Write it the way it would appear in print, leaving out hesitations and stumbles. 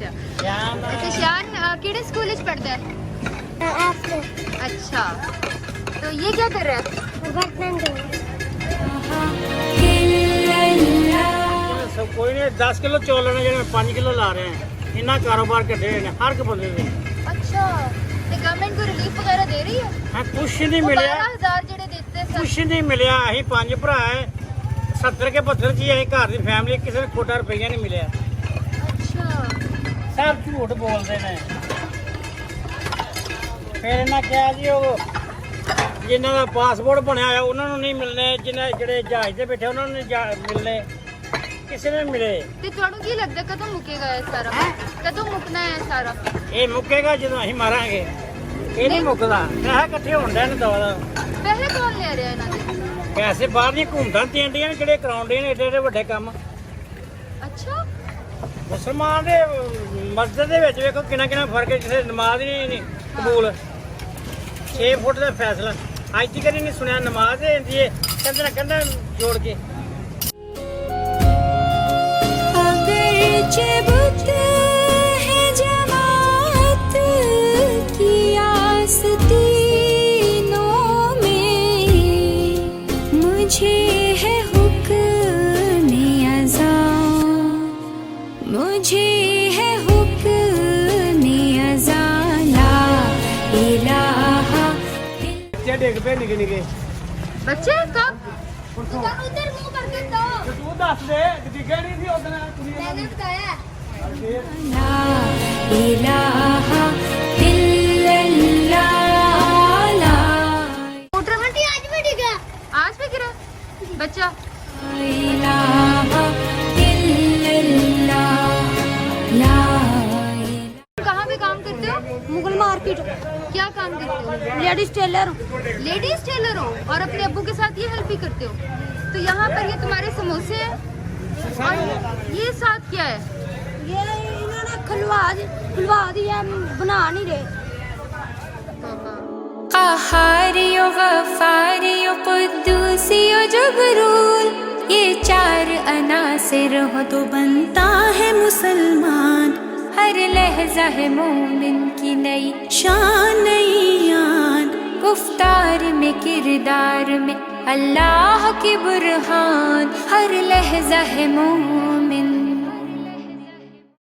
अच्छा शान किहड़े स्कूल च पढ़दा है? अच्छा तो ये क्या कर रहा है? कोई नहीं 10 किलो चौल लेने जो 5 किलो ला रहे हैं इन्ना कारोबार कटे हैं हर एक बंदे दे। अच्छा ते गवर्नमेंट को रिलीफ वगैरह दे रही है? हाँ कुछ नहीं मिले, 12,000 जेडे देते सर कुछ नहीं मिले। अं 5 भरा है 70 के 72 ची अं घर की फैमिली किसी ने खोटा रुपया नहीं मिले। अच्छा सब झूठ बोलते हैं। फिर इन्हें क्या जी वो जिन्हों का पासपोर्ट बनया है उन्होंने नहीं मिलने, जिन्हें जेडे जहाज से बैठे उन्होंने नहीं मिलने, किसी ने मिले। ते तुहानू की लगदा कदों मुकेगा ये सारा? कदों मुकना है सारा? ये मुकेगा जो अं मारांगे, ये नहीं मुकदा। पैसे इकट्ठे होने ने दवा पैसे कौन ले रहा है इन्हां दे? पैसे बाहर दी घूमतां देंदियां ने जेडे कराउंदे ने एडे एडे वड्डे काम। अच्छा मुसलमान दे मस्जिद दे विच वेखो किन्ना किन्ना फर्क है, किसी नमाज नहीं कबूल 6 फुट का फैसला अज तक नहीं सुनिया। नमाज होती है कंधे नाल कंधा जोड़ के। बुत है जमात की आस्तीनों में, मुझे है हुक्म अज़ां, मुझे है हुक्म अज़ां, ला इलाहा। बच्चे डिग पे निके निके बच्चे कब? उधर मुंह करके दो। तू दस दे डिगे नहीं थी उधर मैंने बताया ला इलाहा इल्लल्लाह, ला मोटर आंटी आज भी डिगा, आज भी गिरा बच्चा। इलाहा इल्लल्लाह, ला कहाँ पे काम करते हो? मुगल मार्केट क्या काम करते हो? Ladies tailor. लेडीज टेलर हो और अपने अब्बू के साथ ये हेल्प भी करते हो? तो यहाँ पर ये तुम्हारे समोसे हैं और ये साथ क्या है? ये इन्होंने खुलवा दिया, बना नहीं रहे। क़हारियो ग़फ़ारियो क़ुद्दूसियो जबरूल, ये 4 अनासिर हो तो बनता है मुसलमान। हर लहज़ा है मोमिन की नई शान नई आन, गुफ्तार में किरदार में अल्लाह की बुरहान। हर लहज़ा है मोमिन